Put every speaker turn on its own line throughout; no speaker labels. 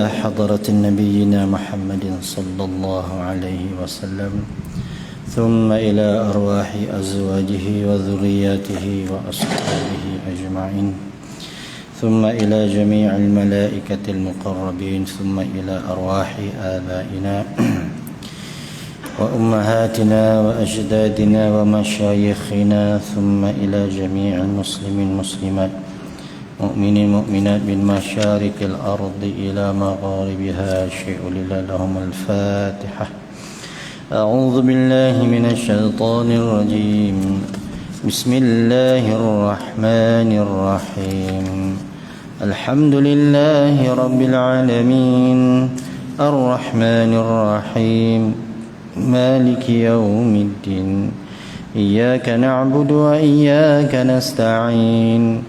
حضرة نبينا محمد صلى الله عليه وسلم ثم إلى أرواح أزواجه وذرياته وأصحابه أجمعين ثم إلى جميع الملائكة المقربين ثم إلى أرواح آبائنا وأمهاتنا وأجدادنا ومشايخنا ثم إلى جميع المسلمين والمسلمات مؤمنين مؤمنات من مشارق الأرض إلى مغاربها شيء لله لهم الفاتحة. أعوذ بالله من الشيطان الرجيم. بسم الله الرحمن الرحيم. الحمد لله رب العالمين الرحمن الرحيم مالك يوم الدين إياك نعبد وإياك نستعين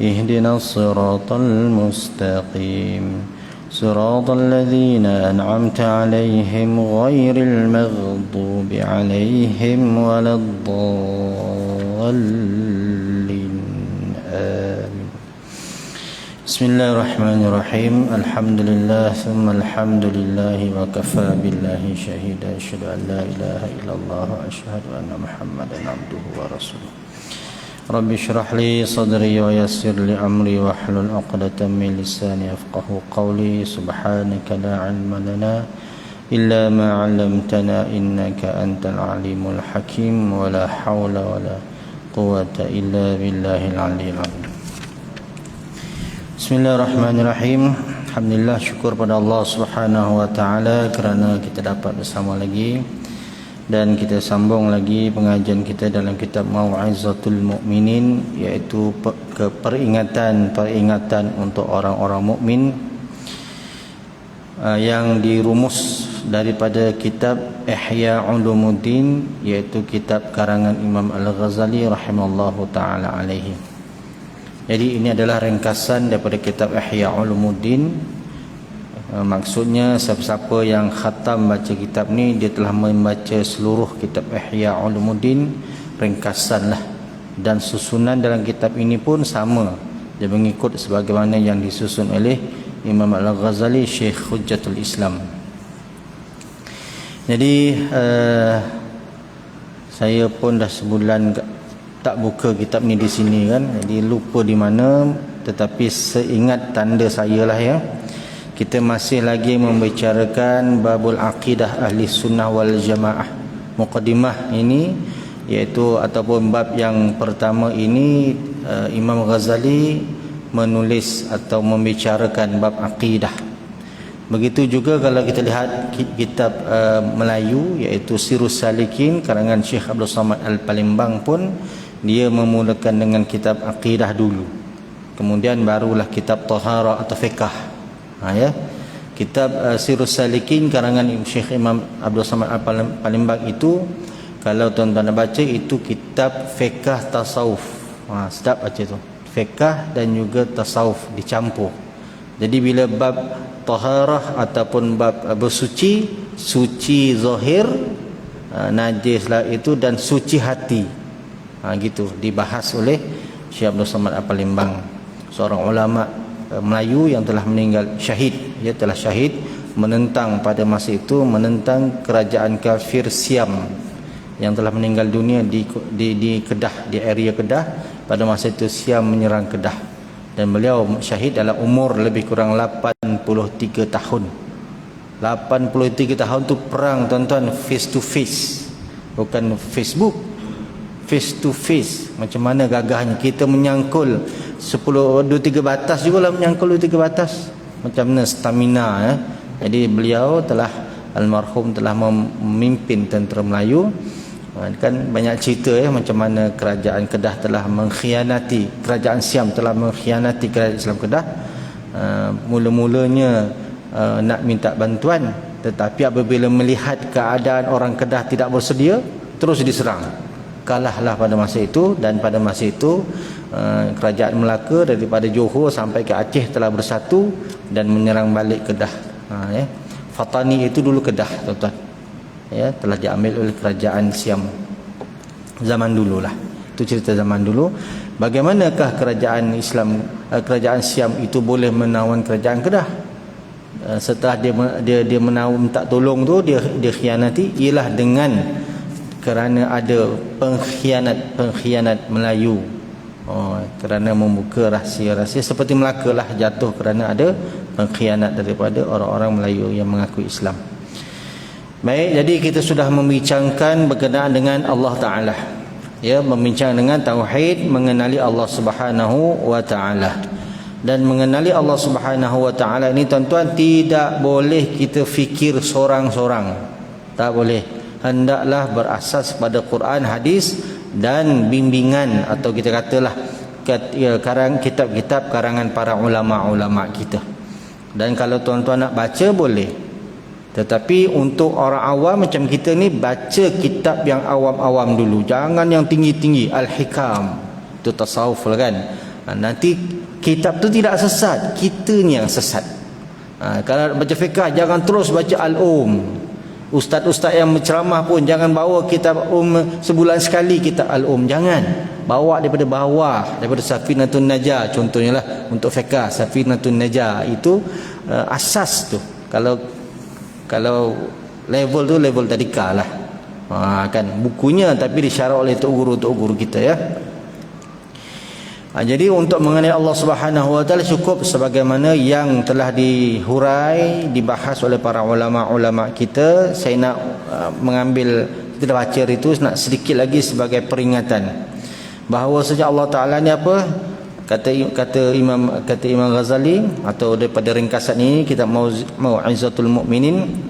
اهدنا الصراط المستقيم صراط الذين أنعمت عليهم غير المغضوب عليهم ولا الضالين آمين. بسم الله الرحمن الرحيم. الحمد لله ثم الحمد لله وكفى بالله شهيدا أشهد أن لا إله إلا الله وأشهد أن محمدا عبده ورسوله. رب اشرح لي صدري ويسر لي أمري واحلل عقدة من لساني يفقهوا قولي. سبحانك لا علم لنا إلا ما علمتنا إنك أنت العليم الحكيم ولا حول ولا قوة إلا بالله العلي العظيم. Bismillahirrahmanirrahim. Alhamdulillah, syukur pada Allah Subhanahu wa taala kerana kita dapat bersama lagi dan kita sambung lagi pengajian kita dalam kitab Mau'izatul Mukminin, iaitu peringatan untuk orang-orang mukmin yang dirumus daripada kitab Ihya Ulumuddin, iaitu kitab karangan Imam Al-Ghazali rahimallahu taala alaihi. Jadi ini adalah ringkasan daripada kitab Ihya Ulumuddin. Maksudnya siapa-siapa yang khatam baca kitab ni, dia telah membaca seluruh kitab Ihya Ulumuddin, ringkasan lah. Dan susunan dalam kitab ini pun sama, dia mengikut sebagaimana yang disusun oleh Imam Al-Ghazali, Syekh Hujjatul Islam. Jadi saya pun dah sebulan tak buka kitab ni di sini kan, jadi lupa di mana. Tetapi seingat tanda saya lah ya, kita masih lagi membicarakan babul aqidah ahli sunnah wal jamaah. Muqaddimah ini, iaitu ataupun bab yang pertama ini, Imam Ghazali menulis atau membicarakan bab aqidah. Begitu juga kalau kita lihat kitab Melayu, iaitu Sirus Salikin karangan Syekh Abdul Samad Al-Palembang pun, dia memulakan dengan kitab aqidah dulu, kemudian barulah kitab taharah atau fiqh. Ya, kitab Sirus Salikin karangan Syekh Imam Abdul Samad Al-Palembang itu, kalau tuan-tuan nak baca, itu kitab fiqh tasawuf. Sedap baca tu, fiqh dan juga tasawuf dicampur. Jadi bila bab taharah ataupun bab bersuci, suci zahir, najis lah itu, dan suci hati, gitu dibahas oleh Syekh Abdul Samad Al-Palembang, seorang ulama Melayu yang telah meninggal syahid. Dia telah syahid menentang, pada masa itu menentang kerajaan kafir Siam yang telah meninggal dunia di Kedah, di area Kedah. Pada masa itu Siam menyerang Kedah, dan beliau syahid dalam umur lebih kurang 83 tahun. 83 tahun tu perang tuan-tuan, face to face, bukan Facebook, face to face. Macam mana gagahnya kita menyangkul 2-3 batas juga lah, menyangkul 2-3 batas. Macam mana stamina ya. Jadi beliau telah, almarhum telah memimpin tentera Melayu. Kan banyak cerita ya, macam mana kerajaan Kedah telah mengkhianati, kerajaan Siam telah mengkhianati kerajaan Islam Kedah. Mula-mulanya nak minta bantuan, tetapi apabila melihat keadaan orang Kedah tidak bersedia, terus diserang. Kalahlah pada masa itu. Dan pada masa itu kerajaan Melaka daripada Johor sampai ke Aceh telah bersatu dan menyerang balik Kedah. Ya. Fatani itu dulu Kedah tuan-tuan, ya, telah diambil oleh kerajaan Siam zaman dululah. Itu cerita zaman dulu. Bagaimanakah kerajaan Islam, kerajaan Siam itu boleh menawan kerajaan Kedah? setelah dia minta tolong tu, dia khianati, ialah dengan kerana ada pengkhianat Melayu. Kerana membuka rahsia-rahsia seperti Melaka lah jatuh kerana ada pengkhianat daripada orang-orang Melayu yang mengaku Islam. Baik, jadi kita sudah membincangkan berkenaan dengan Allah Ta'ala, ya, membincang dengan tauhid, mengenali Allah Subhanahu wa Ta'ala. Dan mengenali Allah Subhanahu wa Ta'ala ini tuan-tuan, tidak boleh kita fikir sorang-sorang, tak boleh. Hendaklah berasas pada Quran, hadis dan bimbingan, atau kita katalah kitab-kitab karangan para ulama-ulama kita. Dan kalau tuan-tuan nak baca boleh, tetapi untuk orang awam macam kita ni, baca kitab yang awam-awam dulu, jangan yang tinggi-tinggi. Al-Hikam itu tasawuf lah kan. Nanti kitab tu tidak sesat, kita ni yang sesat. Kalau baca fiqh, jangan terus baca Al-Um. Ustaz-ustaz yang menceramah pun jangan bawa kitab sebulan sekali, kitab Al-Um, jangan. Bawa daripada bawah, daripada Safinatun Najah contohnya lah, untuk fiqh Safinatun Najah itu asas tu. Kalau level tu level tadika lah, kan bukunya, tapi disyarah oleh tok guru kita, ya. Jadi untuk mengenai Allah Subhanahu wa Ta'ala cukup sebagaimana yang telah dihurai, dibahas oleh para ulama-ulama kita. Saya nak mengambil, kita dah baca itu, nak sedikit lagi sebagai peringatan bahawa sejak Allah Ta'ala ni apa, kata Imam Ghazali, atau daripada ringkasan ini kitab Mau'izatul Mu'minin,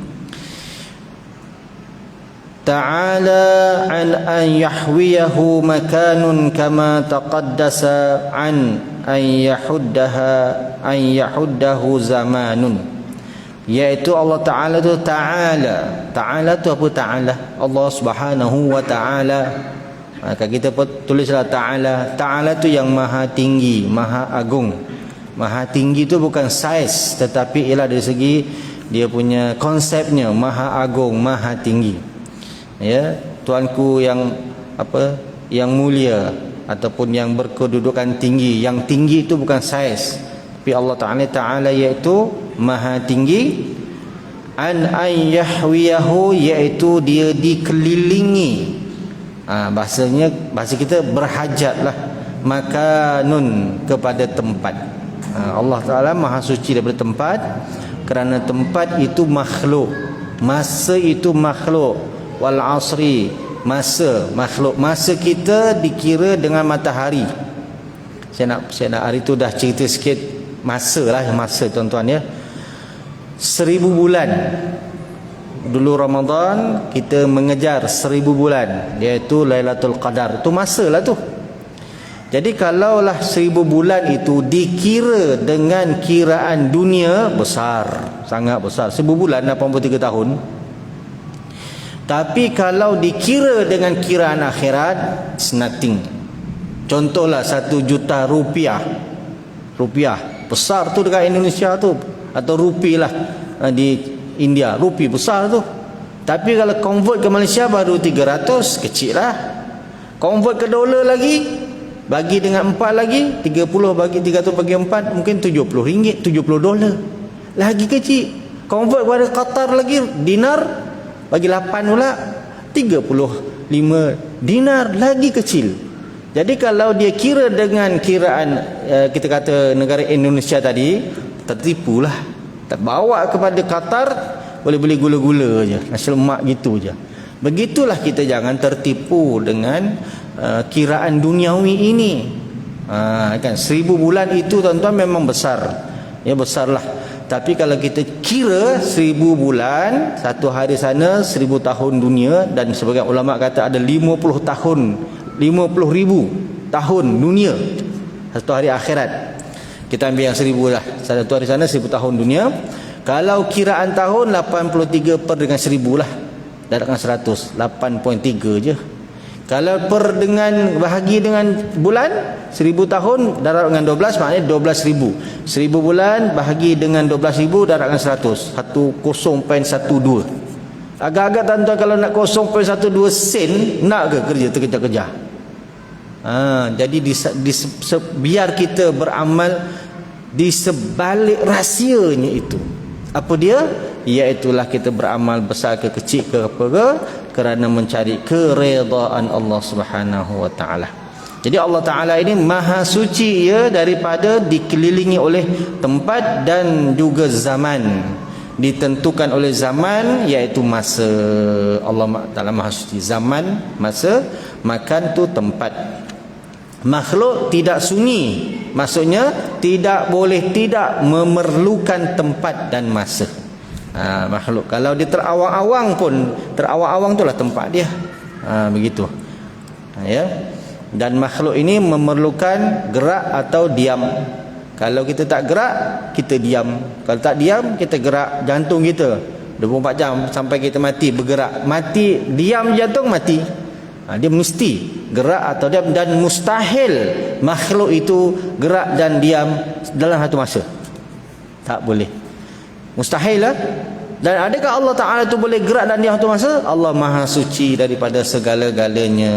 ta'ala an yahwiyahu makanun kama taqaddasa an yahuddahu zamanun. Iaitu Allah Ta'ala tu Ta'ala tu apa Ta'ala? Allah Subhanahu wa Ta'ala. Maka kita tulislah Ta'ala tu yang maha tinggi, maha agung. Maha tinggi tu bukan saiz, tetapi ialah dari segi dia punya konsepnya, maha agung, maha tinggi. Ya, tuanku yang yang mulia ataupun yang berkedudukan tinggi. Yang tinggi itu bukan saiz, tapi Allah Ta'ala iaitu maha tinggi. An yahwiyahu, iaitu dia dikelilingi. Bahasa kita berhajatlah, makanun, kepada tempat. Allah Ta'ala maha suci daripada tempat, kerana tempat itu makhluk, masa itu makhluk. Wal asri, masa makhluk. Masa kita dikira dengan matahari. Saya nak hari tu dah cerita sikit masa tuan-tuan, ya. 1000 bulan. Dulu Ramadan kita mengejar 1000 bulan, iaitu Lailatul Qadar. Itu masa lah tu. Jadi kalaulah 1000 bulan itu dikira dengan kiraan dunia, besar, sangat besar. 1000 bulan 83 tahun. Tapi kalau dikira dengan kiraan akhirat, it's nothing. Contohlah 1 juta rupiah besar tu dekat Indonesia tu, atau rupiah lah di India, rupiah besar tu. Tapi kalau convert ke Malaysia baru 300, kecil lah. Convert ke dolar lagi, bagi dengan 4 lagi, 30 bagi 300 bagi 4, mungkin 70 ringgit, 70 dolar, lagi kecil. Convert kepada Qatar lagi, dinar, bagi 8 pula 35 dinar, lagi kecil. Jadi kalau dia kira dengan kiraan kita kata negara Indonesia tadi, tertipulah. Terbawa kepada Qatar, boleh beli gula-gula je, nasi lemak gitu je. Begitulah kita jangan tertipu dengan kiraan duniawi ini. Kan 1000 bulan itu tuan-tuan memang besar, ya, besarlah. Tapi kalau kita kira 1000 bulan, satu hari sana 1000 tahun dunia. Dan sebagian ulama kata ada 50 tahun, 50,000 tahun dunia, satu hari akhirat. Kita ambil yang 1000 lah, satu hari sana 1000 tahun dunia. Kalau kiraan tahun 83 per dengan 1000 lah, darat dengan 100, 8.3 je. Kalau per dengan bahagi dengan bulan, 1000 tahun darat dengan 12, maknanya 12,000. 1000 bulan bahagi dengan 12,000 darat dengan 100, 10.12. Agak-agak tuan-tuan, kalau nak 0.12 sen, nak ke kerja terkejar-kejar? Jadi biar kita beramal di sebalik rahsianya itu. Apa dia? Iaitulah kita beramal besar ke kecil ke apa ke, kerana mencari keredaan Allah Subhanahu wa taala. Jadi Allah Taala ini maha suci ya daripada dikelilingi oleh tempat dan juga zaman. Ditentukan oleh zaman, iaitu masa. Allah Taala maha suci, zaman, masa, makan tu tempat. Makhluk tidak sunyi, maksudnya tidak boleh tidak memerlukan tempat dan masa. Makhluk kalau dia terawang-awang pun, terawang-awang itulah tempat dia. Begitu. Ya. Dan makhluk ini memerlukan gerak atau diam. Kalau kita tak gerak, kita diam. Kalau tak diam, kita gerak. Jantung kita 24 jam sampai kita mati bergerak. Mati, diam jantung mati. Dia mesti gerak atau diam, dan mustahil makhluk itu gerak dan diam dalam satu masa. Tak boleh. Mustahil lah. Dan adakah Allah Ta'ala itu boleh gerak dan diam satu masa? Allah maha suci daripada segala-galanya,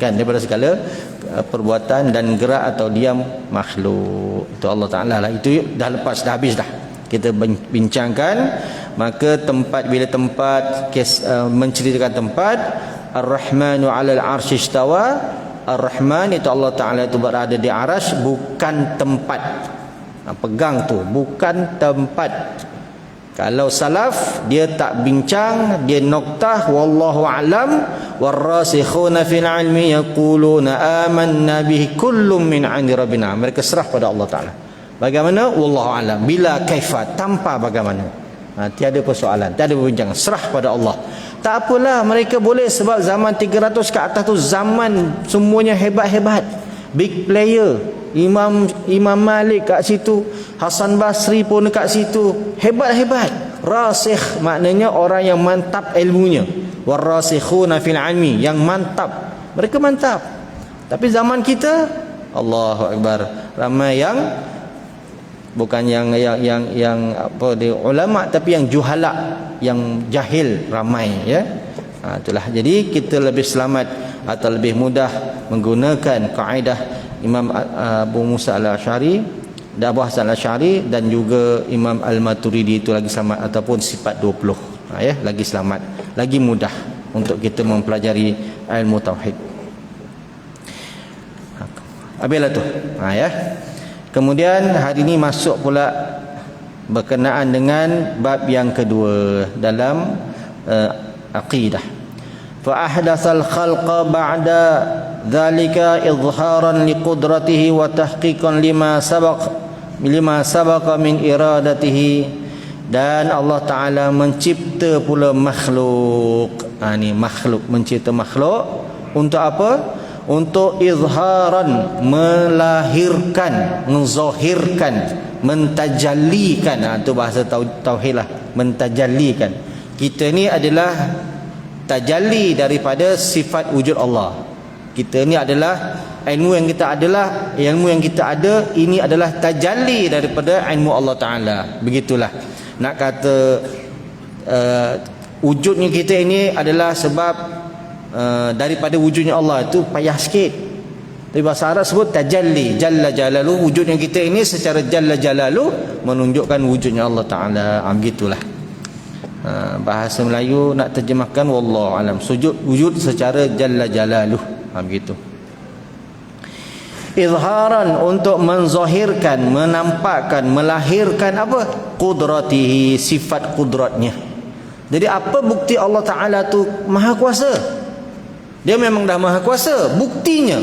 kan, daripada segala perbuatan dan gerak atau diam makhluk. Itu Allah Ta'ala lah. Itu dah lepas, dah habis dah kita bincangkan. Maka tempat, bila tempat menceritakan tempat, Ar-Rahmanu 'alal 'arsy istawa. Ar-Rahman itu Allah Ta'ala itu berada di arasy, bukan tempat. Pegang tu, bukan tempat. Kalau salaf dia tak bincang, dia noktah wallahu a'lam, warasikhuna fil 'ilmi yaquluna amanna bihi kullun min 'indi rabbina. Mereka serah pada Allah Ta'ala. Bagaimana? Wallahu a'lam. Bila kaifa, tanpa bagaimana. Tiada persoalan, tiada perbincangan, serah pada Allah. Tak apalah, mereka boleh, sebab zaman 300 ke atas tu zaman semuanya hebat-hebat, big player. Imam Malik kat situ, Hasan Basri pun kat situ, hebat-hebat. Rasikh maknanya orang yang mantap ilmunya. Warasikhuna fil 'ilmi, yang mantap. Mereka mantap. Tapi zaman kita, Allahu Akbar, ramai yang bukan yang apa dia ulama, tapi yang juhala, yang jahil ramai, ya. Itulah. Jadi kita lebih selamat atau lebih mudah menggunakan kaedah Imam Abu Musa Al-Asy'ari dan Abu Hasan Al-Asy'ari, dan juga Imam Al-Maturidi, itu lagi selamat, ataupun sifat 20. Ya, lagi selamat, lagi mudah untuk kita mempelajari ilmu tauhid. Habislah tu. Ya. Kemudian hari ini masuk pula berkenaan dengan bab yang kedua dalam aqidah. Fa ahdatsal khalqa ba'da dzalika izharan liqudratihi wa tahqiqan lima sabaqa min iradatihi. Dan Allah Ta'ala mencipta pula makhluk. Ni makhluk, mencipta makhluk untuk apa? Untuk izharan, melahirkan, menzahirkan, mentajallikan. Itu bahasa tauhid lah, mentajallikan. Kita ni adalah tajalli daripada sifat wujud Allah. Kita ni adalah ilmu yang kita adalah, ilmu yang kita ada ini adalah tajalli daripada ilmu Allah Ta'ala. Begitulah. Nak kata wujudnya kita ini adalah sebab daripada wujudnya Allah, itu payah sikit. Tapi bahasa Arab sebut tajalli, jalla jalalu. Wujudnya kita ini secara jalla jalalu menunjukkan wujudnya Allah Ta'ala. Begitulah. Bahasa Melayu nak terjemahkan wallahu alam, wujud secara jalla jalaluh. Begitu. Izharan, untuk menzahirkan, menampakkan, melahirkan apa? Qudratihi, sifat kudratnya. Jadi apa bukti Allah Ta'ala tu maha kuasa? Dia memang dah maha kuasa. Buktinya,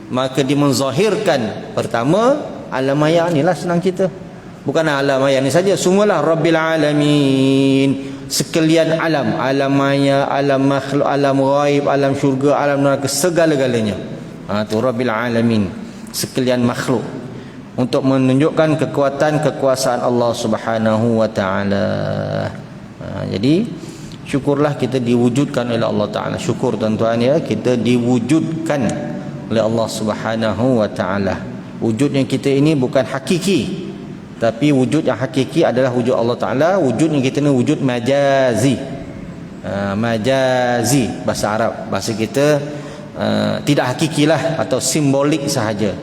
maka dia menzahirkan. Pertama, alam maya ni lah, senang kita. Bukan alam maya ni saja, semualah Rabbil Alamin. Sekalian alam, alam maya, alam makhluk, alam ghaib, alam syurga, alam neraka, segala-galanya. Tu Rabbil Alamin, sekalian makhluk, untuk menunjukkan kekuatan, kekuasaan Allah Subhanahu wa Ta'ala. Jadi syukurlah kita diwujudkan oleh Allah Ta'ala. Syukur tuan-tuan ya, kita diwujudkan oleh Allah Subhanahu wa Ta'ala. Wujudnya kita ini bukan hakiki, tapi wujud yang hakiki adalah wujud Allah Ta'ala. Wujud yang kita ni wujud majazi. Majazi bahasa Arab, bahasa kita tidak hakikilah, atau simbolik sahaja.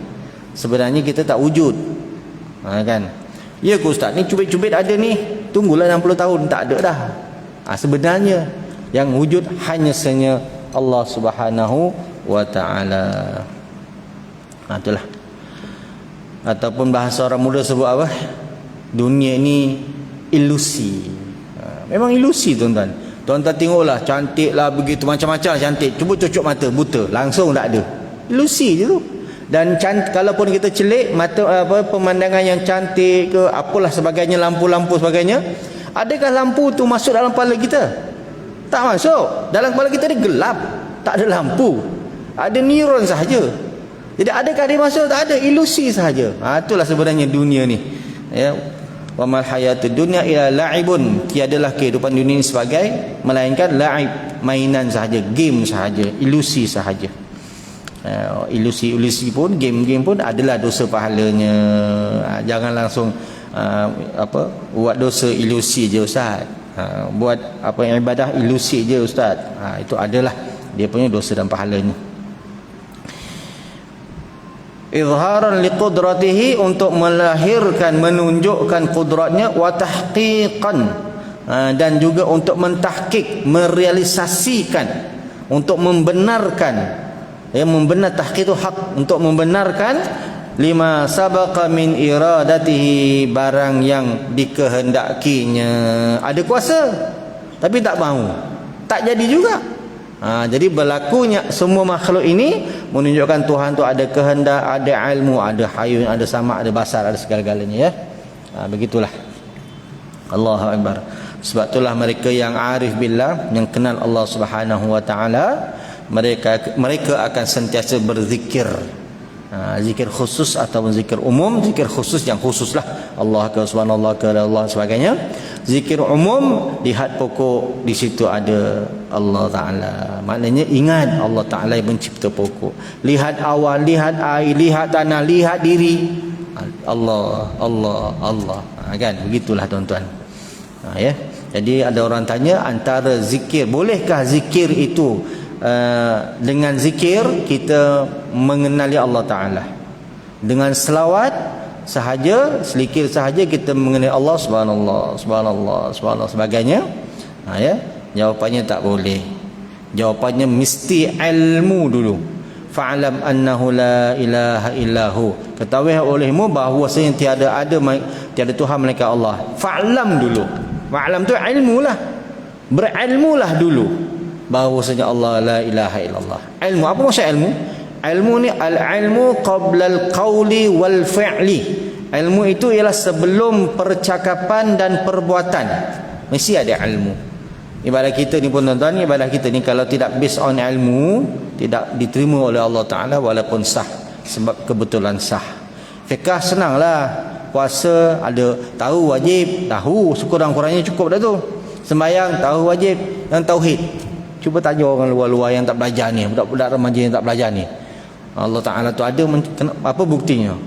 Sebenarnya kita tak wujud. Kan? Ya ke Ustaz, ni cubit-cubit ada ni, tunggulah 60 tahun, tak ada dah. Sebenarnya yang wujud hanya senya Allah Subhanahu wa taala. Itulah. Ataupun bahasa orang muda sebut apa? Dunia ni ilusi. Memang ilusi tuan-tuan. Tuan-tuan tengoklah, cantiklah begitu, macam-macam cantik. Cuba cucuk mata, buta, langsung tak ada. Ilusi je tu. Dan kalaupun kita celik mata pemandangan yang cantik ke apalah sebagainya, lampu-lampu sebagainya, adakah lampu tu masuk dalam kepala kita? Tak masuk. Dalam kepala kita ni gelap, tak ada lampu. Ada neuron sahaja. Jadi adakah dia masuk? Tak ada, ilusi sahaja. Itulah sebenarnya dunia ni. Ya. Wa mal hayatud dunya illa la'ibun. Tiadalah kehidupan dunia ini sebagai melainkan la'ib, mainan sahaja, game sahaja, ilusi sahaja. Ilusi pun, game pun adalah dosa pahalanya. Jangan langsung buat dosa ilusi je ustaz. Buat ibadah ilusi je ustaz. Itu adalah dia punya dosa dan pahalanya. Izharan liqudratihi, untuk melahirkan, menunjukkan kudratnya, wa tahqiqan, dan juga untuk mentahqiq, merealisasikan, untuk membenarkan. Membenar, tahqiq itu hak, untuk membenarkan lima sabaqa min iradatihi, barang yang dikehendakinya. Ada kuasa tapi tak mahu, tak jadi juga. Jadi berlakunya semua makhluk ini menunjukkan Tuhan tu ada kehendak, ada ilmu, ada hayun, ada sama, ada basar, ada segala-galanya, ya. Begitulah. Allahu akbar. Sebab itulah mereka yang arif billah, yang kenal Allah Subhanahu wa taala, mereka akan sentiasa berzikir. Zikir khusus ataupun zikir umum. Zikir khusus yang khususlah, Allah ke subhanallah ke Allah sebagainya. Zikir umum, lihat pokok, di situ ada Allah Ta'ala. Maknanya ingat Allah Ta'ala yang mencipta pokok. Lihat awan, lihat air, lihat tanah, lihat diri. Allah, Allah, Allah. Kan? Begitulah tuan-tuan. Ya. Jadi ada orang tanya, antara zikir, bolehkah zikir itu dengan zikir kita mengenali Allah Ta'ala? Dengan selawat sahaja, selikir sahaja kita mengenai Allah, subhanallah, subhanallah, subhanallah sebagainya. Ya, jawapannya tak boleh. Jawapannya mesti ilmu dulu. Fa'lam annahu la ilaha illahu, ketahui olehmu bahawasanya tiada Tuhan melainkan Allah. Fa'lam dulu. Fa'lam tu ilmu lah. Berilmulah dulu bahawasanya Allah la ilaha illallah. Ilmu, apa maksud ilmu? Ilmu ni al-ilmu qabla al-qawli wal fi'li. Ilmu itu ialah sebelum percakapan dan perbuatan. Mesti ada ilmu. Ibadah kita ni pun tuan-tuan, ibadah kita ni kalau tidak based on ilmu, tidak diterima oleh Allah Ta'ala walaupun sah. Sebab kebetulan sah. Fiqah senanglah. Puasa ada tahu wajib, tahu sekurang-kurangnya cukup dah tu. Sembahyang tahu wajib, dan tauhid. Cuba tanya orang luar-luar yang tak belajar ni, budak-budak remaja yang tak belajar ni. Allah Ta'ala tu ada, apa buktinya?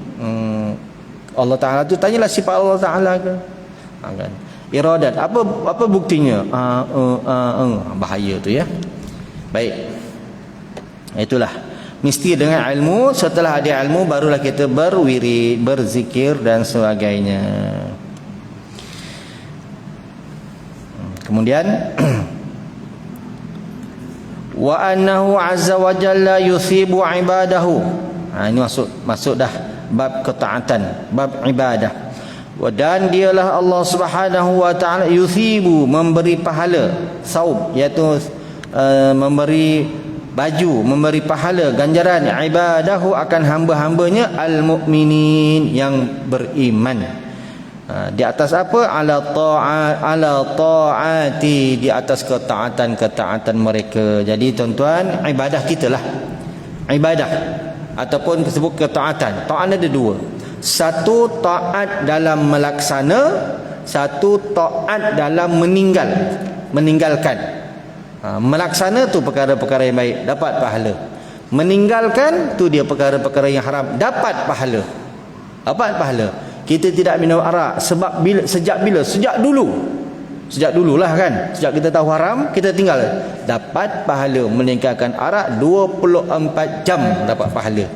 Allah Ta'ala tu, tanyalah sifat Allah Ta'ala ke? Kan? Iradat, apa buktinya? Bahaya tu, ya. Baik. Itulah. Mesti dengan ilmu. Setelah ada ilmu, barulah kita berwirid, berzikir dan sebagainya. Kemudian wa annahu azza wa jalla yuthibu ibadahu. Ini masuk dah bab ketaatan, bab ibadah. Dan dialah Allah Subhanahu wa taala yuthibu, memberi pahala, saub, iaitu memberi baju, memberi pahala, ganjaran ibadahu akan hamba-hambanya al-mu'minin, yang beriman. Di atas apa? Ala ta'ati, di atas ketaatan mereka. Jadi tuan-tuan, ibadah kita lah, ibadah ataupun disebut ketaatan. Taat ada dua. Satu taat dalam melaksana, satu taat dalam meninggalkan. Melaksana tu perkara-perkara yang baik, dapat pahala. Meninggalkan tu dia perkara-perkara yang haram, dapat pahala. Kita tidak minum arak sebab sejak dululah kan, sejak kita tahu haram kita tinggal, dapat pahala. Meninggalkan arak 24 jam dapat pahala.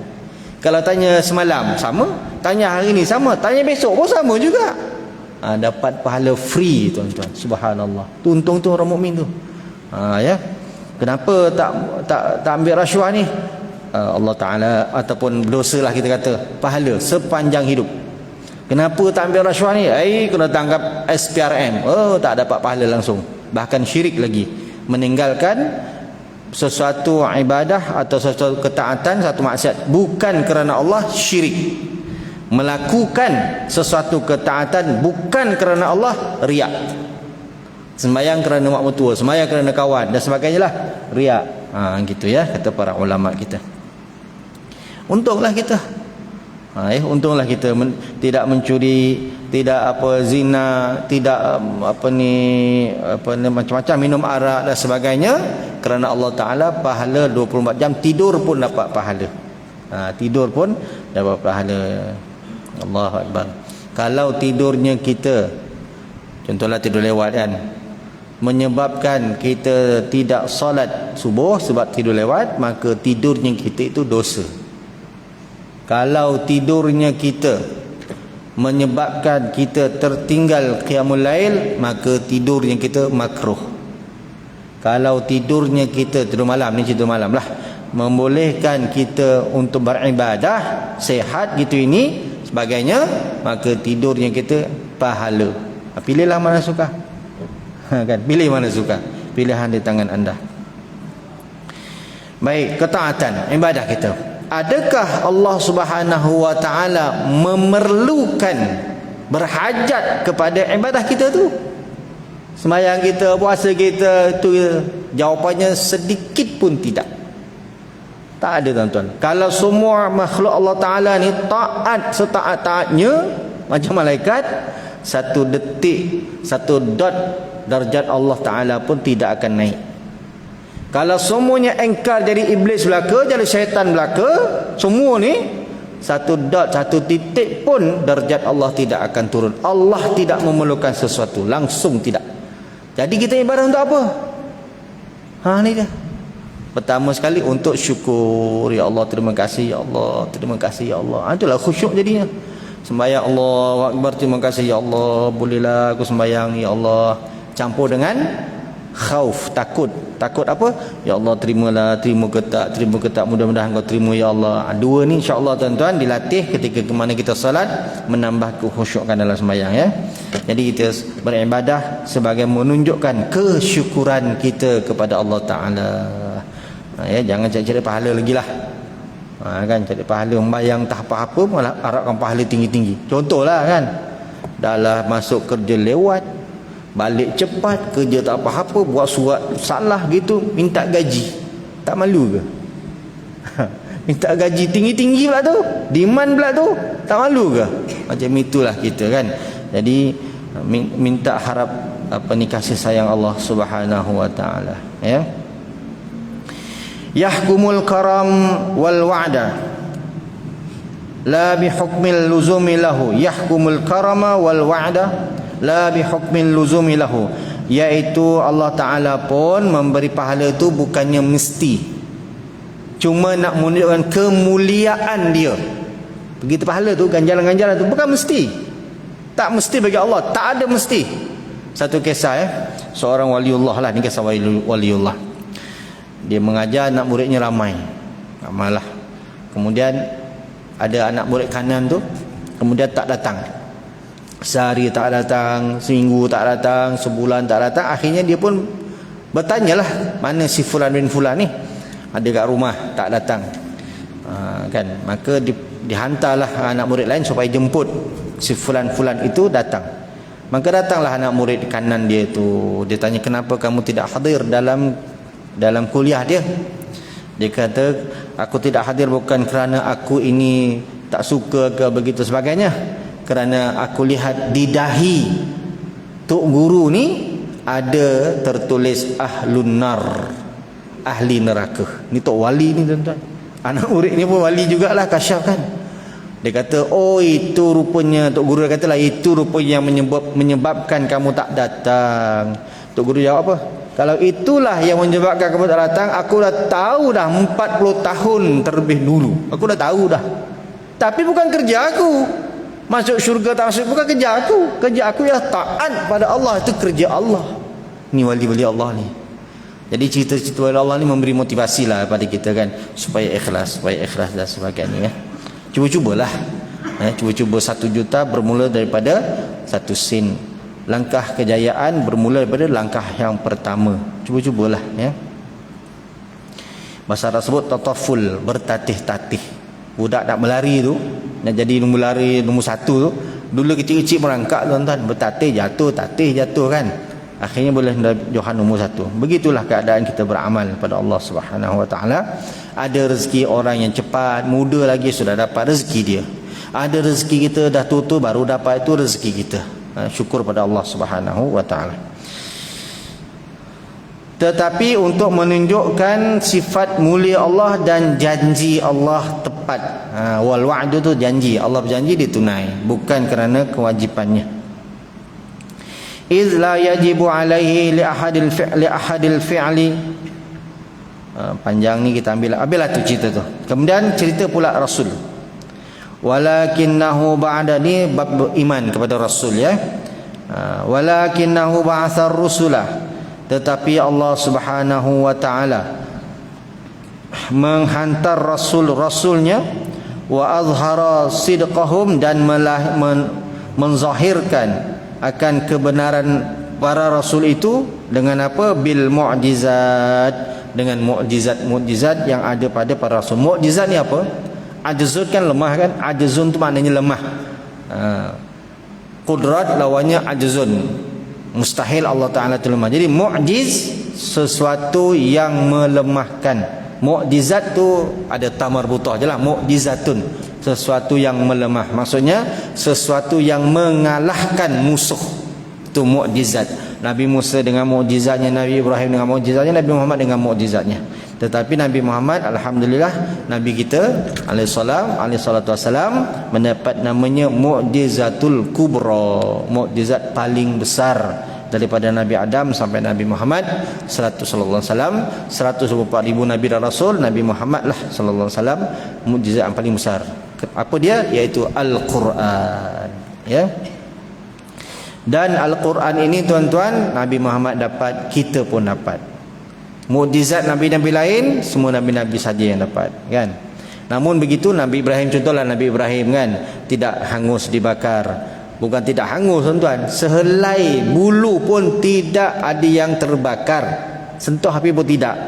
Kalau tanya semalam sama, tanya hari ni sama, tanya besok pun sama juga. dapat pahala free tuan-tuan. Subhanallah. Tu untung tu orang mukmin tu. Ya. Kenapa tak ambil rasuah ni? Allah Taala ataupun berdosa lah kita kata, pahala sepanjang hidup. Kenapa tak ambil rasuah ni? Kena tangkap SPRM. Tak dapat pahala langsung. Bahkan syirik lagi. Meninggalkan sesuatu ibadah atau sesuatu ketaatan, satu maksiat bukan kerana Allah, syirik. Melakukan sesuatu ketaatan bukan kerana Allah, riak. Sembahyang kerana mak mertua, sembahyang kerana kawan dan sebagainya lah, riak. Gitu ya, kata para ulama kita. Untunglah kita. Untunglah kita tidak mencuri, tidak zina, tidak macam-macam, minum arak dan sebagainya, kerana Allah Taala pahala 24 jam, tidur pun dapat pahala. Tidur pun dapat pahala. Allahu Akbar. Kalau tidurnya kita, contohlah tidur lewat kan, menyebabkan kita tidak solat subuh sebab tidur lewat, maka tidurnya kita itu dosa. Kalau tidurnya kita menyebabkan kita tertinggal qiyamul lail, maka tidurnya kita makruh. Kalau tidurnya kita, tidur malam ni tidur malam lah, membolehkan kita untuk beribadah sehat gitu ini sebagainya, maka tidurnya kita pahala. Pilihlah mana suka. Kan, pilih mana suka. Pilihan di tangan anda. Baik, ketaatan ibadah kita. Adakah Allah Subhanahu wa taala memerlukan, berhajat kepada ibadah kita tu? Sembahyang kita, puasa kita tu, jawapannya sedikit pun tidak. Tak ada tuan-tuan. Kalau semua makhluk Allah Taala ni taat setaat-taatnya macam malaikat, satu detik, satu dot darjat Allah Taala pun tidak akan naik. Kalau semuanya engkar jadi iblis belaka, jadi syaitan belaka, semua ni satu dot, satu titik pun darjat Allah tidak akan turun. Allah tidak memerlukan sesuatu, langsung tidak. Jadi kita ibadah untuk apa? Ni dia. Pertama sekali untuk syukur. Ya Allah, terima kasih ya Allah, terima kasih ya Allah. Itulah khusyuk jadinya. Sembahyang Allahu Akbar, terima kasih ya Allah, bolehlah aku sembahyang ya Allah. Campur dengan khauf, takut. Takut apa? Ya Allah, terimalah, terima ke tak, mudah-mudahan kau terima ya Allah. Dua ni insya-Allah tuan-tuan dilatih ketika ke mana kita salat, menambah kekhusyukan dalam sembahyang ya. Jadi kita beribadah sebagai menunjukkan kesyukuran kita kepada Allah Taala. Ya, jangan cari-cari pahala lagi lah. Kan, cari pahala membayang tak apa-apa, malah harapkan pahala tinggi-tinggi. Contohlah kan, dah lah masuk kerja lewat, balik cepat, kerja tak apa-apa, buat surat salah gitu, minta gaji. Tak malu ke? Minta gaji tinggi-tinggi pula tu, demand pula tu, tak malu ke? Macam itulah kita kan. Jadi minta harap kasih sayang Allah Subhanahu wa taala ya. Yahkumul karam wal wa'da la bihukmil luzumi lahu. Yahkumul karama wal wa'da la bihukmil luzumi lahu, iaitu Allah Ta'ala pun memberi pahala itu bukannya mesti, cuma nak menunjukkan kemuliaan dia. Begitu pahala tu, ganjaran-ganjaran tu bukan mesti, tak mesti bagi Allah, tak ada mesti. Satu kisah seorang waliullah lah, ni kisah waliullah. Dia mengajar anak muridnya ramai lah. Kemudian ada anak murid kanan tu, kemudian tak datang. Sehari tak datang, seminggu tak datang, sebulan tak datang. Akhirnya dia pun bertanyalah, mana si fulan bin fulan ni, ada kat rumah tak datang. Kan, maka dihantarlah anak murid lain supaya jemput si fulan-fulan itu datang. Maka datanglah anak murid kanan dia tu. Dia tanya, kenapa kamu tidak hadir dalam kuliah dia? Dia kata, aku tidak hadir bukan kerana aku ini tak suka ke begitu sebagainya, kerana aku lihat di dahi tok guru ni ada tertulis ahlun nar, ahli neraka. Ni tok wali ni tuan-tuan. Anak murid ni pun wali jugalah, kasyaf kan. Dia kata, oh itu rupanya, tok guru katalah, itu rupanya yang menyebabkan kamu tak datang. Tok guru jawab apa? Kalau itulah yang menyebabkan kamu tak datang, aku dah tahu dah 40 tahun terlebih dulu. Aku dah tahu dah. Tapi bukan kerja aku. Masuk syurga tak masuk bukan kerja aku. Kerja aku ialah taat pada Allah. Itu kerja Allah. Ni wali-wali Allah ni. Jadi cerita-cerita wali Allah ni memberi motivasi lah pada kita kan, supaya ikhlas dan sebagainya ya. Cuba-cubalah. Cuba-cuba 1 juta bermula daripada 1 sen. Langkah kejayaan bermula daripada langkah yang pertama. Cuba-cubalah ya. Bahasa Arab sebut tataful, bertatih-tatih. Budak nak berlari tu, nak jadi nombor lari nombor 1 tu, dulu kecil-kecil merangkak tuan-tuan, bertatih jatuh kan. Akhirnya boleh johan nombor 1. Begitulah keadaan kita beramal pada Allah Subhanahu Wa Taala. Ada rezeki orang yang cepat, muda lagi sudah dapat rezeki dia. Ada rezeki kita dah tua baru dapat, itu rezeki kita. Syukur pada Allah Subhanahu Wa Taala. Tetapi untuk menunjukkan sifat mulia Allah dan janji Allah tepat. Wal wa'du tu janji. Allah berjanji ditunai, bukan kerana kewajipannya. Iz la yajibu alaihi li ahadil fi'li. Panjang ni kita ambillah tu cerita tu. Kemudian cerita pula Rasul. Walakinnahu ba'da, ni bab iman kepada Rasul ya. Walakinnahu ba'athar rusulah. Tetapi Allah Subhanahu Wa Taala menghantar rasulnya, wa azhara sidqahum, dan menzahirkan akan kebenaran para rasul itu dengan apa? Bil mu'jizat, dengan mukjizat yang ada pada para rasul. Mukjizat ni apa? Ajzun kan lemah kan? Ajzun tu maknanya lemah. Qudrat lawannya ajzun. Mustahil Allah Ta'ala itu lemah. Jadi mu'jiz, sesuatu yang melemahkan. Mu'jizat tu ada tamar butah je lah. Mu'jizatun, sesuatu yang melemah. Maksudnya sesuatu yang mengalahkan musuh. Itu mu'jizat. Nabi Musa dengan mu'jizatnya, Nabi Ibrahim dengan mu'jizatnya, Nabi Muhammad dengan mu'jizatnya. Tetapi Nabi Muhammad, alhamdulillah, Nabi kita alaihissalatu wassalam, mendapat namanya mu'jizatul kubra, mu'jizat paling besar daripada Nabi Adam sampai Nabi Muhammad sallallahu alaihi wasallam. 124,000 Nabi dan Rasul, Nabi Muhammad lah sallallahu alaihi wasallam mu'jizat yang paling besar. Apa dia? Iaitu Al-Quran ya. Dan Al-Quran ini tuan-tuan, Nabi Muhammad dapat, kita pun dapat. Mukjizat nabi-nabi lain, semua nabi-nabi saja yang dapat kan. Namun begitu Nabi Ibrahim, contohlah Nabi Ibrahim kan, tidak hangus dibakar. Bukan tidak hangus tuan-tuan, sehelai bulu pun tidak ada yang terbakar. Sentuh api pun tidak.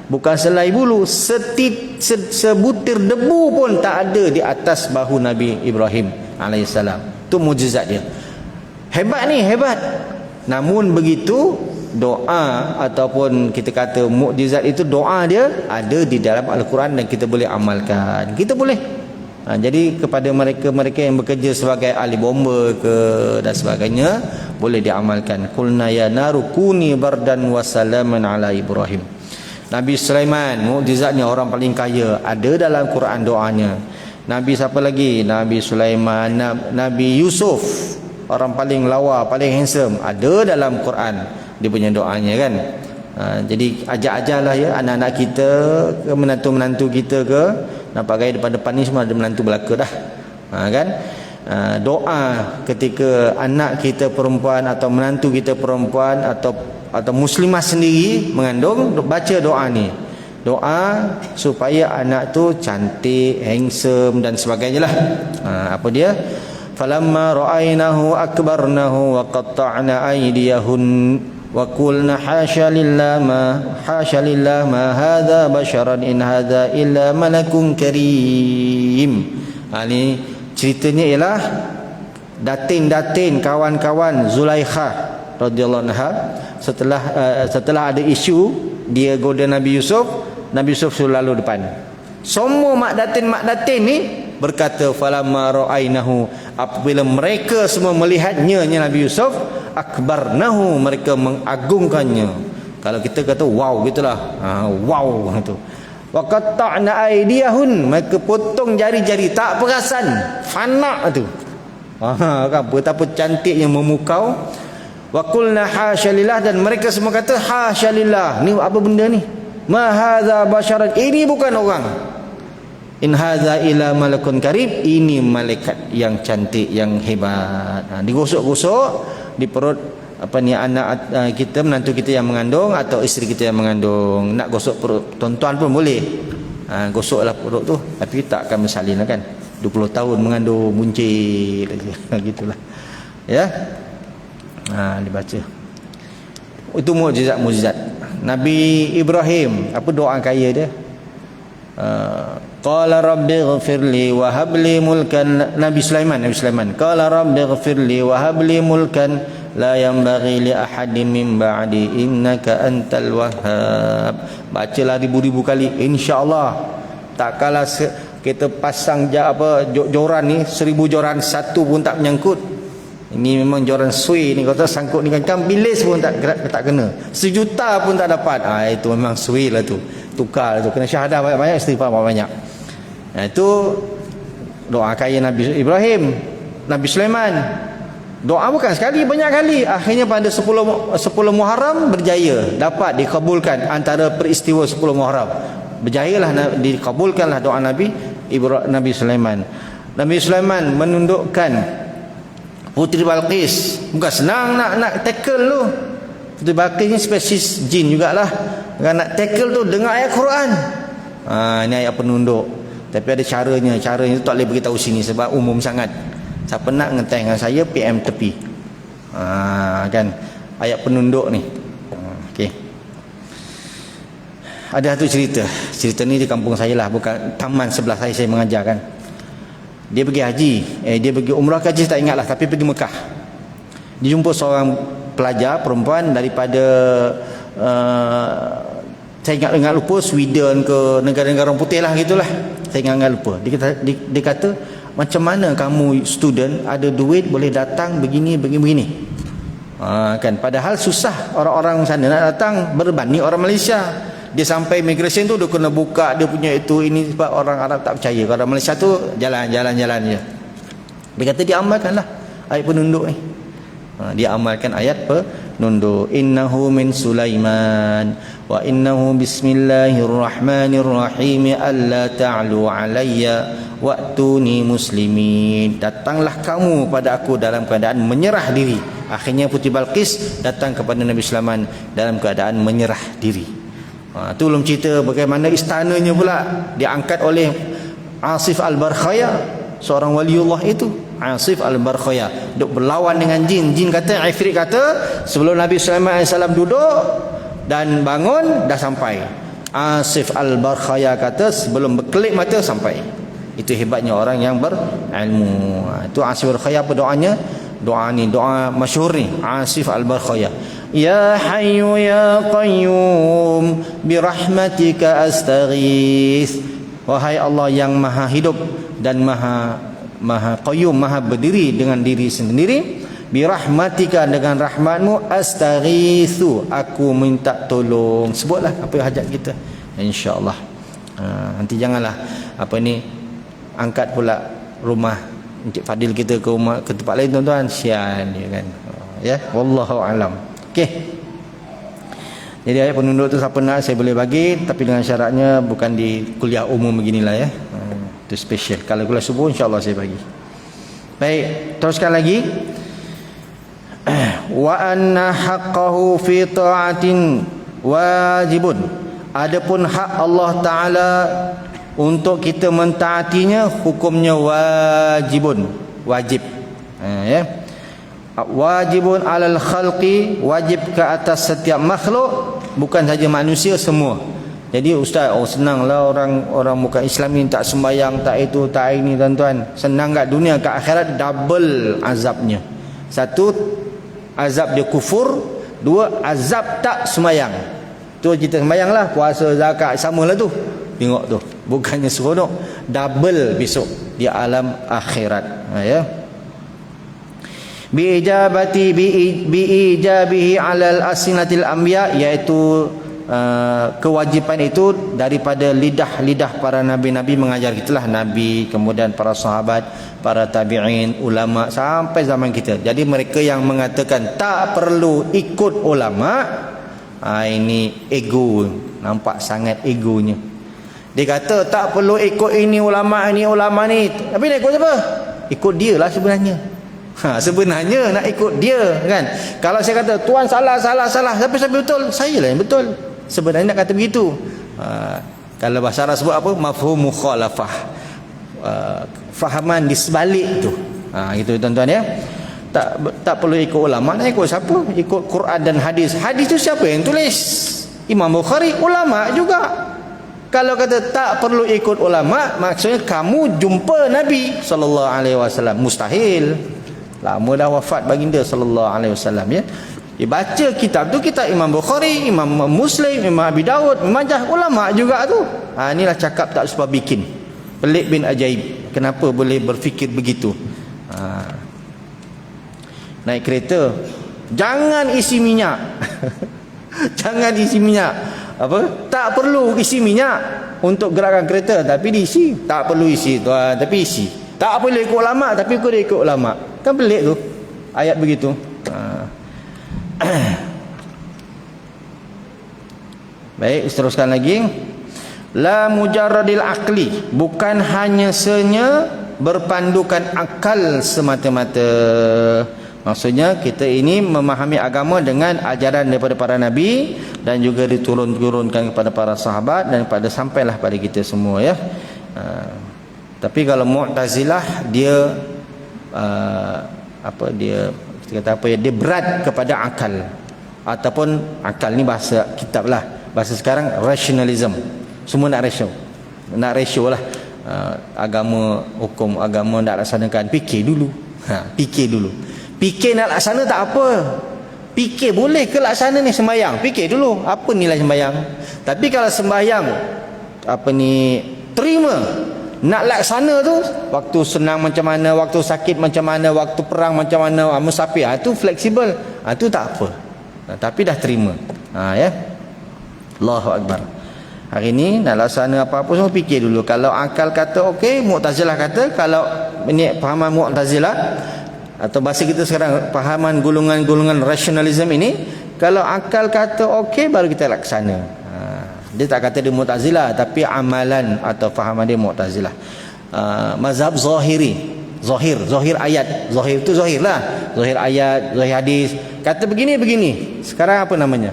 Bukan sehelai bulu, sebutir debu pun tak ada di atas bahu Nabi Ibrahim alaihissalam. Itu mukjizat dia. Hebat ni, hebat. Namun begitu, doa ataupun kita kata mukjizat itu, doa dia ada di dalam Al-Quran dan kita boleh amalkan. Kita boleh. Jadi kepada mereka yang bekerja sebagai ahli bomba ke dan sebagainya, boleh diamalkan. Qulna ya naru kuni bardan wa salaman ala Ibrahim. Nabi Sulaiman, mukjizatnya orang paling kaya, ada dalam Quran doanya. Nabi siapa lagi? Nabi Sulaiman, Nabi Yusuf, orang paling lawa, paling handsome, ada dalam Quran dia punya doanya kan. Jadi ajak-ajaklah ya anak-anak kita ke, menantu-menantu kita ke, nampak gaya depan-depan ni semua ada menantu belaka dah kan. Doa ketika anak kita perempuan atau menantu kita perempuan atau muslimah sendiri mengandung, baca doa ni. Doa supaya anak tu cantik, handsome dan sebagainya lah. Apa dia? Falamma ra'ainahu akbarnahu wa qatta'na aydiyahun wa qulna hasya lillah ma hadza basharan in hadza illa malakun karim. Ni ceritanya ialah datin kawan-kawan Zulaikha radhiyallahu anha setelah ada isu dia goda Nabi Yusuf selalu depan. Semua mak datin ni berkata falamma ra'ainahu, apabila mereka semua melihatnya Nabi Yusuf, akbarnahu, mereka mengagungkannya. Kalau kita kata wow gitulah, wow gitu. Wa qatta'na aydiyahun, mereka potong jari-jari tak perasan, fana tu. Kan betapa cantiknya memukau. Wa qulna hasyalillah, dan mereka semua kata hasyalillah, ni apa benda ni? Ma hadza basyaran, ini bukan orang. in hadza ila malakun karim, ini malaikat yang cantik, yang hebat. Digosok-gosok di perut anak kita, menantu kita yang mengandung atau isteri kita yang mengandung. Nak gosok perut tuan-tuan pun boleh. Gosoklah perut tu, tapi tak akan bersalin kan. 20 tahun mengandung buncit gitulah. Ya. Dibaca. Itu mukjizat. Nabi Ibrahim, apa doa kaya dia? Qala rabbi ighfirli wa habli mulkan. Nabi Sulaiman. Qala rabbi ighfirli wa habli mulkan la yanbaghi li ahadin min ba'di innaka antal wahhab. Bacalah ribu-ribu kali, insya-Allah. Tak kalah kita pasang joran ni 1000 joran, satu pun tak menyangkut. Ini memang joran sui ni, kalau sangkut ni kan bilis pun tak kena. 1 juta pun tak dapat. Itu memang sui lah tu. Tukar tu, kena syahadah banyak-banyak, istighfar banyak. Itu doa kaya Nabi Ibrahim. Nabi Sulaiman doa bukan sekali, banyak kali. Akhirnya pada 10 Muharram berjaya, dapat dikabulkan antara peristiwa 10 Muharram. Berjayalah, dikabulkanlah doa Nabi Sulaiman. Nabi Sulaiman menundukkan Puteri Balqis. Bukan senang nak tackle tu. Puteri Balqis ni spesies jin jugalah. Kan nak tackle tu dengar ayat Quran. Ini ayat penunduk. Tapi ada caranya. Caranya tu tak boleh beritahu sini sebab umum sangat. Siapa nak ngeteh dengan saya, PM tepi. Kan ayat penunduk ni. Okey. Ada satu cerita ni di kampung saya lah, bukan taman sebelah saya mengajar kan. Dia pergi haji, dia pergi umrah ke haji tak ingat lah, tapi pergi Mekah. Dia jumpa seorang pelajar perempuan daripada saya ingat lupa, Sweden ke negara-negara orang putih lah gitulah. Saya ingat lupa. Dia kata, macam mana kamu student ada duit boleh datang begini. Kan padahal susah orang-orang sana nak datang berbanding orang Malaysia. Dia sampai immigration tu dia kena buka dia punya ini sebab orang Arab tak percaya. Kalau orang Malaysia tu jalan je. Dia kata dia amalkanlah ayat penunduk ni. Dia amalkan ayat penunduk. Innahu min Sulaiman wa innahu bismillahirrahmanirrahim alla ta'lu alayya wa'tuni muslimin. Datanglah kamu pada aku dalam keadaan menyerah diri. Akhirnya Puteri Balqis datang kepada Nabi Sulaiman dalam keadaan menyerah diri. Tu belum cerita bagaimana istananya pula diangkat oleh Asif Al-Barkhaya, seorang waliullah itu. Asif Al-Barkhaya duk berlawan dengan jin. Jin kata, Ifrit kata, sebelum Nabi Sulaiman AS duduk dan bangun dah sampai. Asif Al-Barkhaya kata sebelum berkelip mata sampai. Itu hebatnya orang yang berilmu. Itu Asif Al-Barkhaya apa doanya? Doa masyhur ni, Asif Al-Barkhaya. Ya Hayyu Ya Qayyum birahmatika astaghith. Wahai Allah yang maha hidup dan maha qayyum, maha berdiri dengan diri sendiri, birahmatika dengan rahmatmu, astaghithu aku minta tolong. Sebutlah apa hajat kita, insya-Allah. Nanti janganlah angkat pula rumah Encik Fadil kita ke rumah ke tempat lain tuan-tuan, sian dia kan. Ya, wallahu alam. Okey. Jadi ayat penunduk tu siapa nak saya boleh bagi, tapi dengan syaratnya bukan di kuliah umum beginilah ya. Itu special. Kalau kuliah subuh insya-Allah saya bagi. Baik, teruskan lagi. Wa anna haqqahu fi ta'atin wajibun. Adapun hak Allah Taala untuk kita mentaatinya hukumnya wajibun, wajib. Ya. Wajibun alal khalqi, wajib ke atas setiap makhluk, bukan saja manusia, semua. Jadi ustaz, senanglah orang bukan Islam ni tak sembahyang, tak itu, tak ini tuan-tuan. Senang kat dunia, kat akhirat double azabnya. Satu, azab dia kufur. Dua, azab tak sembahyang. Tu kita sembahyanglah, puasa, zakat, samalah tu. Tengok tu, bukannya seronok, double besok di alam akhirat. Ya. Biijabihi alal asinatil anbiya, iaitu kewajiban itu daripada lidah-lidah para nabi-nabi mengajar kitalah, nabi, kemudian para sahabat, para tabi'in, ulama sampai zaman kita. Jadi mereka yang mengatakan tak perlu ikut ulama, ini ego, nampak sangat egonya. Dia kata tak perlu ikut ini ulama ni. Tapi nak ikut siapa? Ikut dia lah sebenarnya. Sebenarnya nak ikut dia kan. Kalau saya kata tuan salah, siapa betul? Saya lah yang betul. Sebenarnya nak kata begitu. Kalau bahasa Arab sebut apa? Mafhum mukhalafah. Fahaman di sebalik tu. Gitu tuan-tuan ya. Tak perlu ikut ulama, nak ikut siapa? Ikut Quran dan hadis. Hadis tu siapa yang tulis? Imam Bukhari, ulama juga. Kalau kata tak perlu ikut ulama, maksudnya kamu jumpa Nabi sallallahu alaihi wasallam. Mustahil. Lama dah wafat baginda sallallahu alaihi wasallam ya. Dia baca kitab tu, kitab Imam Bukhari, Imam Muslim, Imam Abi Daud, Imam Majah, ulama juga tu. Inilah cakap tak sebab bikin. Pelik bin ajaib. Kenapa boleh berfikir begitu? Naik kereta, jangan isi minyak. Jangan isi minyak. Apa? Tak perlu isi minyak untuk gerakkan kereta, tapi diisi. Tak perlu isi tuan, tapi isi. Tak boleh ikut ulama, tapi kau ikut ulama. Kan pelik tu ayat begitu. Baik, teruskan lagi. La mujarradil aqli, bukan hanya berpandukan akal semata-mata. Maksudnya kita ini memahami agama dengan ajaran daripada para nabi dan juga diturunkan kepada para sahabat dan sampailah pada kita semua ya. Tapi kalau Mu'tazilah dia dia berat kepada akal, ataupun akal ni bahasa kitab lah, bahasa sekarang rationalism. Semua nak ratio lah. Agama, hukum agama nak laksanakan, fikir dulu. Fikir nak laksana tak apa. Fikir boleh ke laksana ni sembahyang? Fikir dulu apa nilai sembahyang. Tapi kalau sembahyang terima, nak laksana tu, waktu senang macam mana, waktu sakit macam mana, waktu perang macam mana, musafir, tu fleksibel, tu tak apa. Tapi dah terima. Ya. Allahu Akbar. Hari ni nak laksana apa-apa semua fikir dulu. Kalau akal kata okey, Mu'tazilah kata, kalau ini pahaman Mu'tazilah atau bahasa kita sekarang pahaman golongan-golongan rationalism ini, kalau akal kata okey baru kita laksana. Dia tak kata dia Mu'tazilah, tapi amalan atau fahaman dia Mu'tazilah. Mazhab zahiri, zahir ayat. Zahir tu zahir lah, zahir ayat, zahir hadis. Kata begini. Sekarang apa namanya?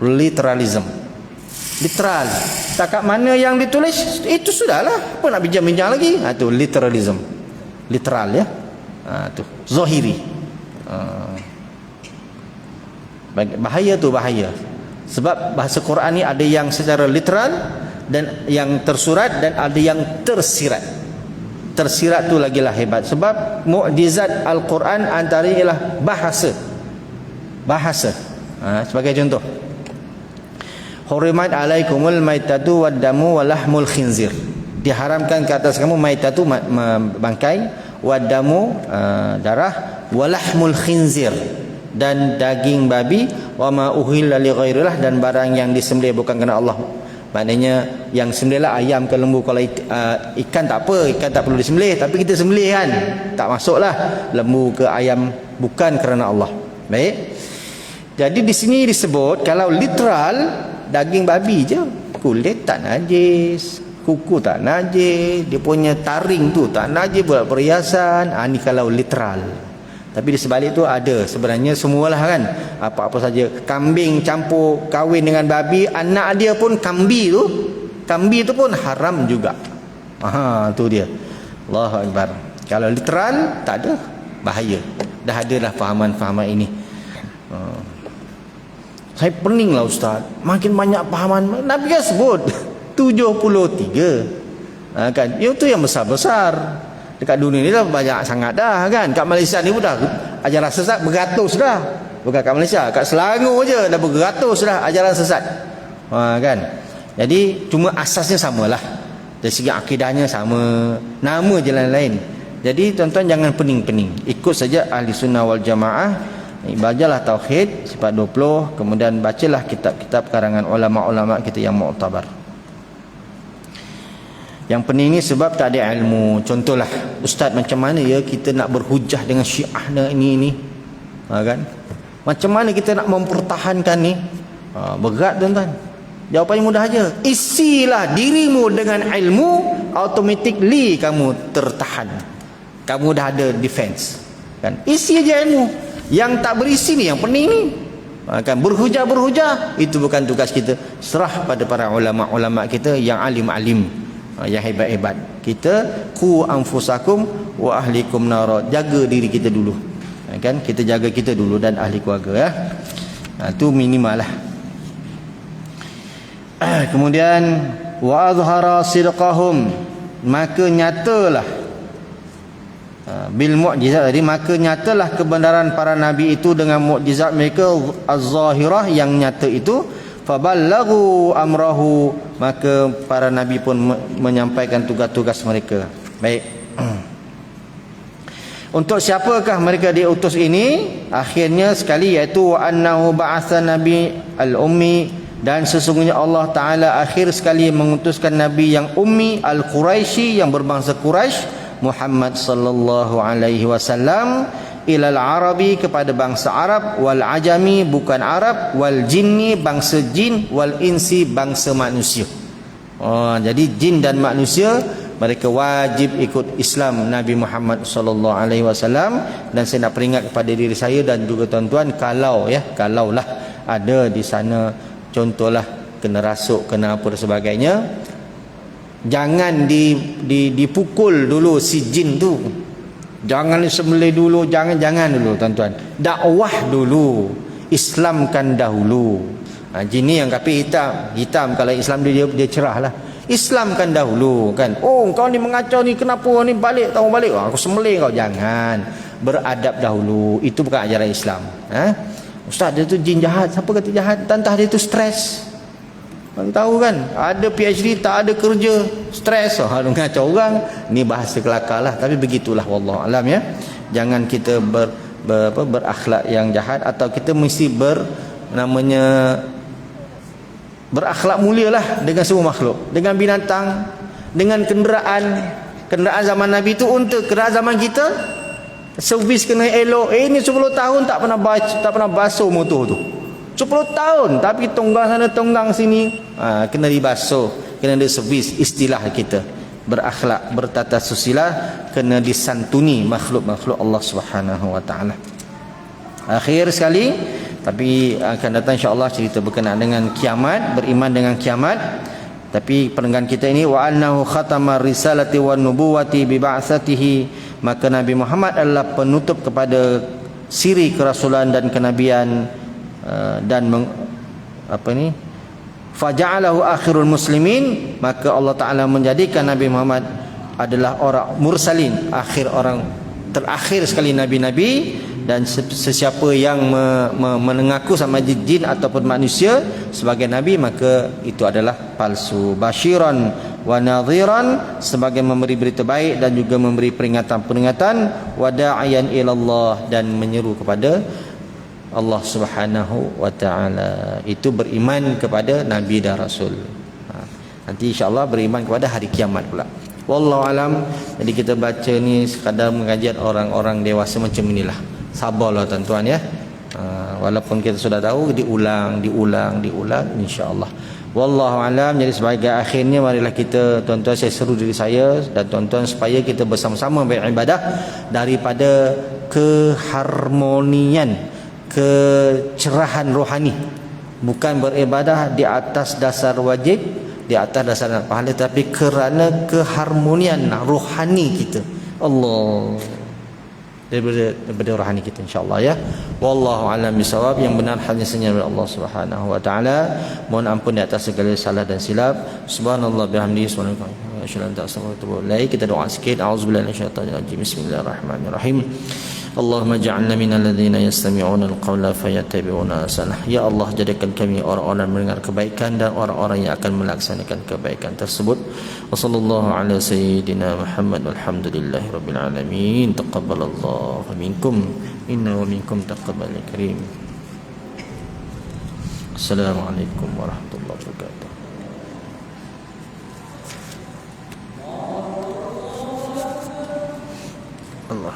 Literalism. Literal. Takat mana yang ditulis itu sudahlah. Apa nak bincang-bincang lagi? Itu literalism. Literal ya. Tu zahiri. Bahaya tu, bahaya. Sebab bahasa Quran ni ada yang secara literal dan yang tersurat dan ada yang tersirat. Tersirat tu lagilah hebat. Sebab mukjizat Al-Quran antaranya ialah bahasa. Sebagai contoh, hurimat alaikumul maitatu waddamu walahmul khinzir. Diharamkan ke atas kamu maitatu bangkai, waddamu darah, walahmul khinzir dan daging babi, wa ma uhilla li ghairillah dan barang yang disembelih bukan kerana Allah. Maknanya yang sembelihlah ayam ke lembu. Kalau ikan tak apa, ikan tak perlu disembelih, tapi kita sembelih kan, tak masuklah lembu ke ayam, bukan kerana Allah. Baik. Jadi di sini disebut kalau literal, daging babi je, kulit tak najis, kuku tak najis, dia punya taring tu tak najis, buat perhiasan. Ni kalau literal. Tapi di sebalik tu ada sebenarnya semualah kan, apa-apa saja. Kambing campur kahwin dengan babi, anak dia pun kambing tu pun haram juga. Tu dia. Allahu Akbar. Kalau literal tak ada, bahaya. Dah ada dah fahaman-fahaman ini. Saya peninglah ustaz, makin banyak fahaman. Nabi kan sebut 73 kan, itu yang besar-besar. Dekat dunia ni dah banyak sangat dah kan. Kat Malaysia ni pun dah ajaran sesat beratus dah. Bukan kat Malaysia, kat Selangor je dah beratus dah ajaran sesat. Kan. Jadi cuma asasnya samalah. Dari segi akidahnya sama, nama je lain-lain. Jadi tuan-tuan jangan pening-pening. Ikut saja ahli sunnah wal jamaah. Bacalah tauhid sifat 20, kemudian bacalah kitab-kitab karangan ulama-ulama kita yang muktabar. Yang pening ni sebab tak ada ilmu. Contohlah, ustaz macam mana ya kita nak berhujah dengan Syiah ini kan? Macam mana kita nak mempertahankan ni? Berat tuan-tuan. Jawapannya mudah aja. Isilah dirimu dengan ilmu, automatically kamu tertahan. Kamu dah ada defense. Kan? Isi aja ilmu. Yang tak berisi ni yang pening ni. Kan berhujah itu bukan tugas kita. Serah pada para ulama-ulama kita yang alim-alim, yang hebat-hebat. Kita qu anfusakum wa ahlikum nara. Jaga diri kita dulu. Kan kita jaga kita dulu dan ahli keluarga ya. Itu minimal lah. Kemudian wa azhara sidqahum, maka nyatalah bil mukjizat tadi, maka nyatalah kebenaran para nabi itu dengan mukjizat mereka az-zahirah yang nyata itu. Faballaghu amrahu, maka para nabi pun menyampaikan tugas-tugas mereka. Baik. Untuk siapakah mereka diutus ini? Akhirnya sekali, iaitu wa annahu ba'atha nabi al-ummi, dan sesungguhnya Allah Ta'ala akhir sekali mengutuskan Nabi yang ummi, Al-Quraisy, yang berbangsa Quraisy, Muhammad sallallahu alaihi wasallam, ilal arabi, kepada bangsa Arab, wal ajami, bukan Arab, wal jinni, bangsa jin, wal insi, bangsa manusia. Jadi jin dan manusia mereka wajib ikut Islam Nabi Muhammad sallallahu alaihi wasallam. Dan saya nak peringat kepada diri saya dan juga tuan-tuan, kalaulah ada di sana contohlah kena rasuk, kena apa dan sebagainya, jangan dipukul dulu si jin tu, jangan disembelih dulu, jangan dulu tuan-tuan, dakwah dulu, Islamkan dahulu. Jin ni yang kafir hitam, kalau Islam dia cerah lah. Islamkan dahulu kan. Oh kau ni mengacau ni, kenapa ni balik, tahu balik, aku sembelih kau. Jangan, beradab dahulu, itu bukan ajaran Islam. Ustaz, dia tu jin jahat. Siapa kata jahat? Tantah dia tu stres. Kau tahu kan, ada PhD tak ada kerja, stres. Ngacau orang. Ni bahasa kelakar lah, tapi begitulah wallahu alam ya. Jangan kita berakhlak yang jahat, atau kita mesti berakhlak mulia lah dengan semua makhluk, dengan binatang, dengan kenderaan zaman Nabi tu unta, kenderaan zaman kita servis kena elok. Ini 10 tahun tak pernah basuh motor tu, 10 tahun, tapi tonggang sana tonggang sini, kena dibasuh, kena diservis. Istilah kita berakhlak, bertata susila, kena disantuni makhluk-makhluk Allah Subhanahu wa taala. Akhir sekali, tapi akan datang insya-Allah cerita berkenaan dengan kiamat, beriman dengan kiamat. Tapi perenggan kita ini, wa annahu khatama risalati wan nubuwati bi ba'tsatihi, maka Nabi Muhammad adalah penutup kepada siri kerasulan dan kenabian, dan faja'alahu akhirul muslimin, maka Allah Ta'ala menjadikan Nabi Muhammad adalah orang mursalin, orang terakhir sekali nabi-nabi. Dan sesiapa yang mengaku sama jin ataupun manusia sebagai nabi, maka itu adalah palsu. Basyiran wa nadhiran, sebagai memberi berita baik dan juga memberi peringatan-peringatan. Wa da'iyan ilallah, dan menyeru kepada Allah Subhanahu wa taala. Itu beriman kepada nabi dan rasul. Nanti insya-Allah beriman kepada hari kiamat pula. Wallahu alam. Jadi kita baca ni sekadar mengajar orang-orang dewasa macam inilah. Sabarlah tuan-tuan ya. Walaupun kita sudah tahu, diulang insya-Allah. Wallahu alam. Jadi sebagai akhirnya, marilah kita tuan-tuan, saya seru diri saya dan tuan-tuan supaya kita bersama-sama beribadah daripada keharmonian, kecerahan rohani. Bukan beribadah di atas dasar wajib, di atas dasar pahala, tapi kerana keharmonian rohani kita. Allah, daripada rohani kita insya-Allah ya. Wallahu a'lam bishawab. Yang benar hanya saja Allah Subhanahu wa taala. Mohon ampun di atas segala salah dan silap. Subhanallah bihamdihi subhanallah wa bihamdihi. Kita doa sikit. Auzubillahi minasyaitonir rajim. Bismillahirrahmanirrahim. Allahumma ja'alna minal ladzina yastami'una al-qawla fayattabi'una ahsanah. Ya Allah, jadikan kami orang-orang mendengar kebaikan dan orang-orang yang akan melaksanakan kebaikan tersebut. Wa sallallahu ala sayyidina Muhammad walhamdulillahi rabbil alamin. Taqabbalallahu minkum inna wa minkum taqabbal karim. Assalamualaikum warahmatullahi wabarakatuh. Allah